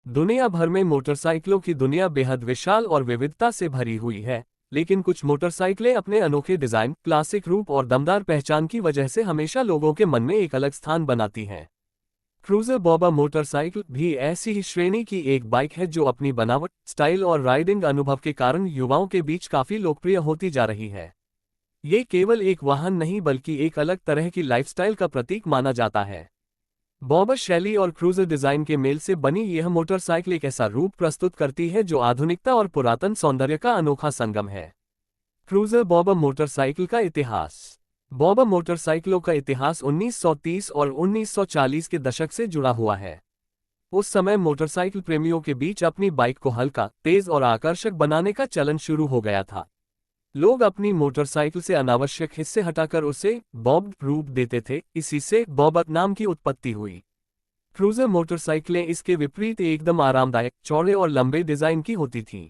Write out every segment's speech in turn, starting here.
दुनिया भर में मोटरसाइकिलों की दुनिया बेहद विशाल और विविधता से भरी हुई है, लेकिन कुछ मोटरसाइकिलें अपने अनोखे डिजाइन, क्लासिक रूप और दमदार पहचान की वजह से हमेशा लोगों के मन में एक अलग स्थान बनाती हैं। क्रूजर बॉबा मोटरसाइकिल भी ऐसी ही श्रेणी की एक बाइक है जो अपनी बनावट, स्टाइल और राइडिंग अनुभव के कारण युवाओं के बीच काफी लोकप्रिय होती जा रही है। ये केवल एक वाहन नहीं बल्कि एक अलग तरह की लाइफस्टाइल का प्रतीक माना जाता है। बॉबर शैली और क्रूजर डिजाइन के मेल से बनी यह मोटरसाइकिल एक ऐसा रूप प्रस्तुत करती है जो आधुनिकता और पुरातन सौंदर्य का अनोखा संगम है। क्रूजर बॉबर मोटरसाइकिल का इतिहास। बॉबर मोटरसाइकिलों का इतिहास 1930 और 1940 के दशक से जुड़ा हुआ है। उस समय मोटरसाइकिल प्रेमियों के बीच अपनी बाइक को हल्का, तेज और आकर्षक बनाने का चलन शुरू हो गया था। लोग अपनी मोटरसाइकिल से अनावश्यक हिस्से हटाकर उसे बॉब रूप देते थे, इसी से बॉबर नाम की उत्पत्ति हुई। क्रूजर मोटरसाइकिलें इसके विपरीत एकदम आरामदायक, चौड़े और लंबे डिजाइन की होती थीं।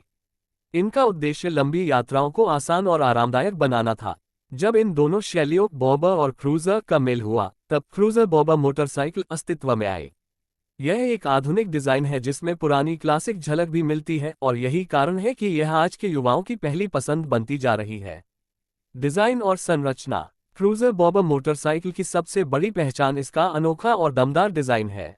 इनका उद्देश्य लंबी यात्राओं को आसान और आरामदायक बनाना था। जब इन दोनों शैलियों बॉबर और क्रूजर का मेल हुआ, तब क्रूजर बॉबर मोटरसाइकिल अस्तित्व में आए। यह एक आधुनिक डिजाइन है जिसमें पुरानी क्लासिक झलक भी मिलती है और यही कारण है कि यह आज के युवाओं की पहली पसंद बनती जा रही है। डिजाइन और संरचना। क्रूजर बॉबर मोटरसाइकिल की सबसे बड़ी पहचान इसका अनोखा और दमदार डिजाइन है।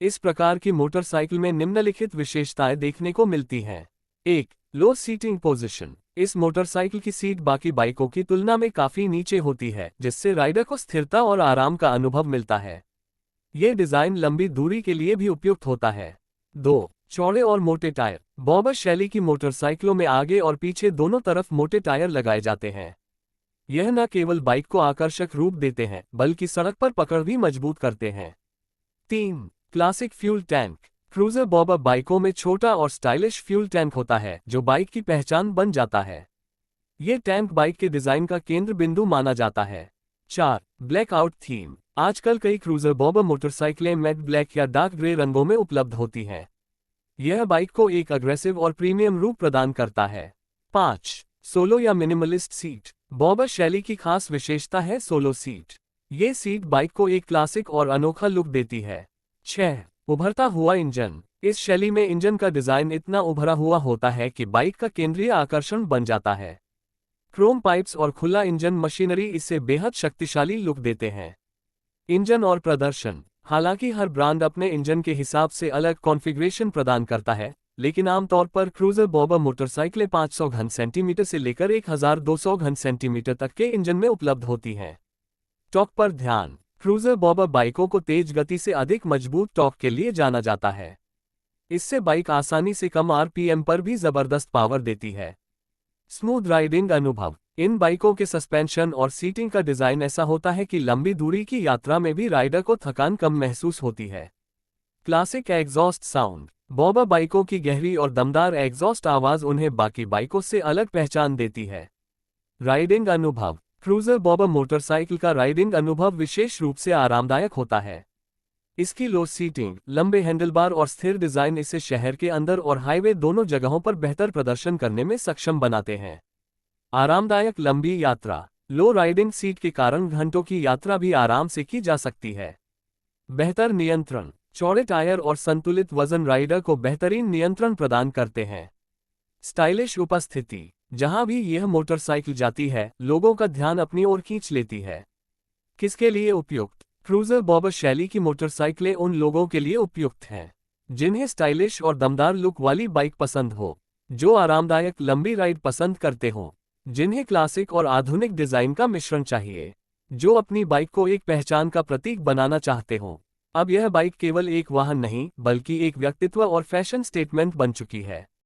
इस प्रकार की मोटरसाइकिल में निम्नलिखित विशेषताएं देखने को मिलती हैं। 1. लो सीटिंग पोजीशन। इस मोटरसाइकिल की सीट बाकी बाइकों की तुलना में काफी नीचे होती है, जिससे राइडर को स्थिरता और आराम का अनुभव मिलता है। ये डिजाइन लंबी दूरी के लिए भी उपयुक्त होता है। 2. चौड़े और मोटे टायर। बॉबर शैली की मोटरसाइकिलों में आगे और पीछे दोनों तरफ मोटे टायर लगाए जाते हैं। यह न केवल बाइक को आकर्षक रूप देते हैं बल्कि सड़क पर पकड़ भी मजबूत करते हैं। 3. Classic fuel tank. Cruiser bobber बाइकों में छोटा और स्टाइलिश फ्यूल टैंक होता है जो बाइक की पहचान बन जाता है। ये टैंक बाइक के डिजाइन का केंद्र बिंदु माना जाता है। 4. Blackout theme. आजकल कई क्रूजर बॉबर मोटरसाइकिलें मैट ब्लैक या डार्क ग्रे रंगों में उपलब्ध होती हैं। यह बाइक को एक अग्रेसिव और प्रीमियम रूप प्रदान करता है। 5. सोलो या मिनिमलिस्ट सीट। बॉबर शैली की खास विशेषता है सोलो सीट। ये सीट बाइक को एक क्लासिक और अनोखा लुक देती है। 6. उभरता हुआ इंजन। इस शैली में इंजन का डिजाइन इतना उभरा हुआ होता है कि बाइक का केंद्रीय आकर्षण बन जाता है। क्रोम पाइप्स और खुला इंजन मशीनरी इसे बेहद शक्तिशाली लुक देते हैं। इंजन और प्रदर्शन। हालांकि हर ब्रांड अपने इंजन के हिसाब से अलग कॉन्फ़िगरेशन प्रदान करता है, लेकिन आमतौर पर क्रूजर बॉबर मोटरसाइकिलें 500 घन सेंटीमीटर से लेकर 1200 घन सेंटीमीटर तक के इंजन में उपलब्ध होती हैं। टॉर्क पर ध्यान। क्रूजर बॉबर बाइकों को तेज गति से अधिक मजबूत टॉर्क के लिए जाना जाता है। इससे बाइक आसानी से कम आरपीएम पर भी जबरदस्त पावर देती है। स्मूथ राइडिंग अनुभव। इन बाइकों के सस्पेंशन और सीटिंग का डिजाइन ऐसा होता है कि लंबी दूरी की यात्रा में भी राइडर को थकान कम महसूस होती है। Classic exhaust sound. बॉबर बाइकों की गहरी और दमदार एग्जॉस्ट आवाज उन्हें बाकी बाइकों से अलग पहचान देती है। राइडिंग अनुभव। क्रूजर बॉबर मोटरसाइकिल का राइडिंग अनुभव विशेष रूप से आरामदायक होता है। इसकी लो सीटिंग, लंबे हैंडलबार और स्थिर डिजाइन इसे शहर के अंदर और हाईवे दोनों जगहों पर बेहतर प्रदर्शन करने में सक्षम बनाते हैं। आरामदायक लंबी यात्रा। लो राइडिंग सीट के कारण घंटों की यात्रा भी आराम से की जा सकती है। बेहतर नियंत्रण। चौड़े टायर और संतुलित वजन राइडर को बेहतरीन नियंत्रण प्रदान करते हैं। स्टाइलिश उपस्थिति। जहां भी यह मोटरसाइकिल जाती है, लोगों का ध्यान अपनी ओर खींच लेती है। किसके लिए उपयुक्त। क्रूजर बॉबर शैली की मोटरसाइकिलें उन लोगों के लिए उपयुक्त हैं जिन्हें स्टाइलिश और दमदार लुक वाली बाइक पसंद हो, जो आरामदायक लंबी राइड पसंद करते हों, जिन्हें क्लासिक और आधुनिक डिजाइन का मिश्रण चाहिए, जो अपनी बाइक को एक पहचान का प्रतीक बनाना चाहते हों। अब यह बाइक केवल एक वाहन नहीं बल्कि एक व्यक्तित्व और फैशन स्टेटमेंट बन चुकी है।